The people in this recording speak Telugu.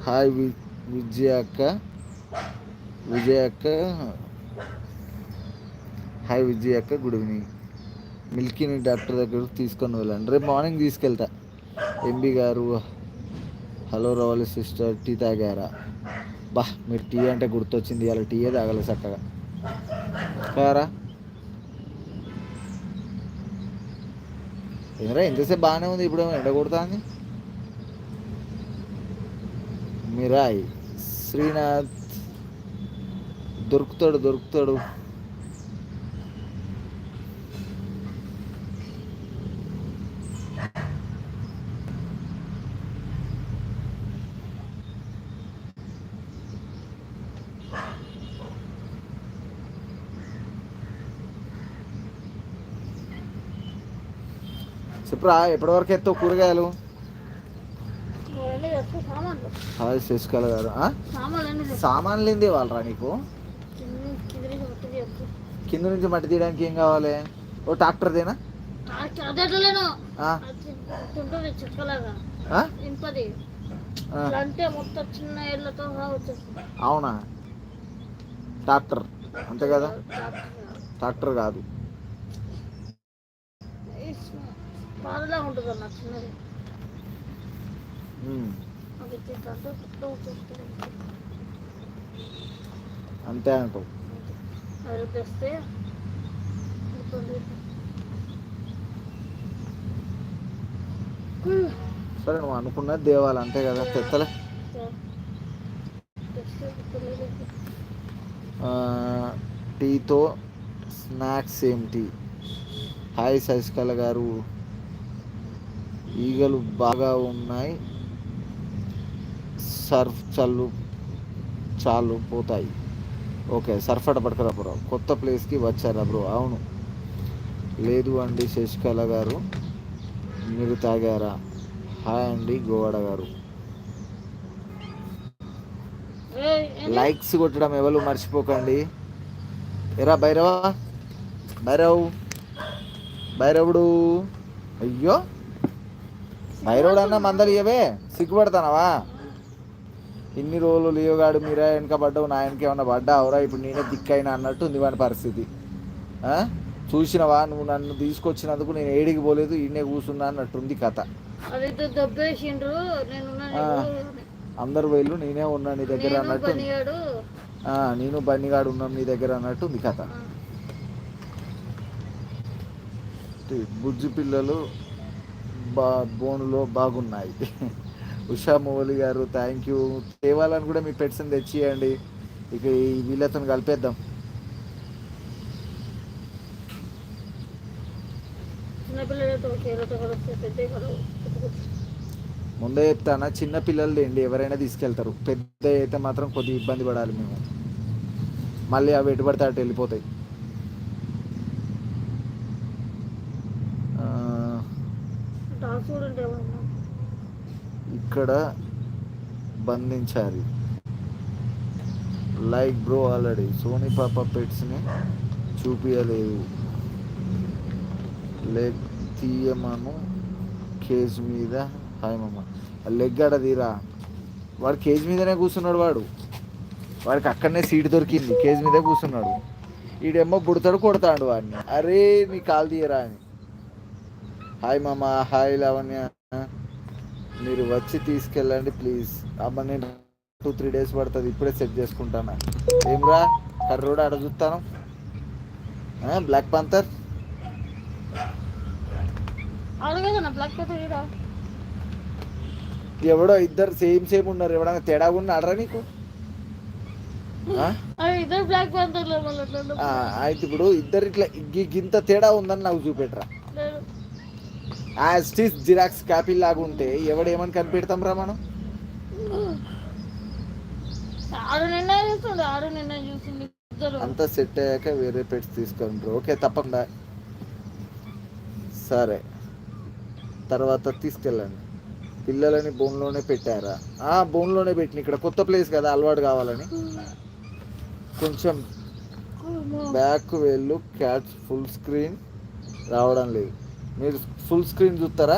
హాయ్ విజయ అక్క. విజయ అక్క హాయ్ విజయ అక్క, గుడ్ ఈవినింగ్. మిల్కీని డాక్టర్ దగ్గరకు తీసుకొని వెళ్ళండి. రేపు మార్నింగ్ తీసుకెళ్తా. ఎంబీ గారు హలో రవాలి సిస్టర్, టీ తాగారా? బా, మీరు టీ అంటే గుర్తొచ్చింది. ఇవాళ టీయే తాగలేదు చక్కగా కారా. ఎందుకంటే ఎంతసేపు బాగానే ఉంది, ఇప్పుడు ఎండ కొడుతుంది. మిరాయ్ శ్రీనాథ్ దొరుకుతాడు. చెప్పురా, ఎప్పటివరకు ఎత్తావు కూరగాయలు? హాయ్ శశికళ గారు. సామాన్లు ఏంది వాళ్ళరా నీకు? కింద నుంచి మట్టి తీయడానికి ఏం కావాలి? ఓ ట్రాక్టర్ దేనా? అవునా, ట్రాక్టర్ అంతే కదా? ట్రాక్టర్ కాదు. అంతే అంటావు. సరే, నువ్వు అనుకున్నది దేవాలి అంతే కదా. తెత్తలే. టీతో స్నాక్స్ ఏంటి? హాయ్ శశికళ గారు. ఈగలు బాగా ఉన్నాయి, సర్ఫ్ చాలు పోతాయి. ఓకే, సర్ఫ్ అట పట్టుకురా బ్రో. కొత్త ప్లేస్కి వచ్చారా బ్రో? అవును. లేదు అండి శశికళ గారు, మీరు తాగారా? హాయ్ అండి గోవాడ గారు. లైక్స్ కొట్టడం ఎవరు మర్చిపోకండి. ఎరా భైరవుడు అయ్యో, భైరవుడు అన్న మందలు ఇవే, సిగ్గుపడతానవా? ఇన్ని రోజులు లియోగాడు మీరా వెనక పడ్డావు, నా వెనక ఏమన్నా పడ్డా అవరా? ఇప్పుడు నేనే దిక్కైనా అన్నట్టు ఉంది వాడి పరిస్థితి. చూసినవా, నువ్వు నన్ను తీసుకొచ్చినందుకు నేను ఏడికి పోలేదు, ఈయనే కూర్చున్నా అన్నట్టుంది కథ. అందరు వేళ్ళు నేనే ఉన్నా నీ దగ్గర అన్నట్టు, నేను బన్నీగాడు ఉన్నాం నీ దగ్గర అన్నట్టు ఉంది కథ. బుజ్జి పిల్లలు బోనులో బాగున్నాయి. ఉషా మోవలి గారు థ్యాంక్ యూ. తేవాలని కూడా మీ పెట్స్ని తెచ్చియండి, ఇక ఈ వీళ్ళతో కలిపేద్దాం. ముందే చెప్తానా, చిన్న పిల్లలు ఏంటి ఎవరైనా తీసుకెళ్తారు, పెద్ద అయితే మాత్రం కొద్దిగా ఇబ్బంది పడాలి మేము. మళ్ళీ అవి ఎటు పడితే అటు వెళ్ళిపోతాయి. ఇక్కడ బంధించాలి. లైక్ బ్రో ఆల్రెడీ సోనీ పాప పెట్స్ని చూపించలేదు, లెగ్ తీయమను కేజ్ మీద. హాయ్ మమ్మ. లెగ్ ఆడ తీరా, వాడు కేజ్ మీదనే కూర్చున్నాడు. వాడికి అక్కడనే సీట్ దొరికింది, కేజ్ మీదే కూర్చున్నాడు. ఈడేమో బుడతాడు, కొడతాడు వాడిని. అరే నీ కాలు తీయరా అని. హాయ్ మామ. హాయ్ లావణ్య. మీరు వచ్చి తీసుకెళ్ళండి ప్లీజ్. అమ్మ నేను 2-3 days పడుతుంది, ఇప్పుడే సెట్ చేసుకుంటాను. ఏమ్రా కర్రోడు ఆడ చూస్తాను. బ్లాక్ పాంథర్ ఎవడో ఇద్దరు సేమ్ ఉన్నారు, ఎవడన్నా తేడా ఉన్నాడరా నీకు? అయితే ఇప్పుడు ఇద్దరు ఇట్లా గింత తేడా ఉందని నాకు చూపెట్టరా. యాస్టీస్ జిరాక్స్ కాపీ లాగా ఉంటే ఎవడేమని కనిపెడతాం రా మనం? అంతా సెట్ అయ్యాక వేరే పెట్స్ తీసుకుంటారు. ఓకే తప్పకుండా, సరే తర్వాత తీసుకెళ్ళండి. పిల్లలని బోన్లోనే పెట్టారా? బోన్లోనే పెట్టిన, ఇక్కడ కొత్త ప్లేస్ కదా, అలవాటు కావాలని. కొంచెం బ్యాక్ వెళ్ళు. క్యాచ్ ఫుల్ స్క్రీన్ రావడం లేదు. మీరు ఫుల్ స్క్రీన్ చూస్తారా?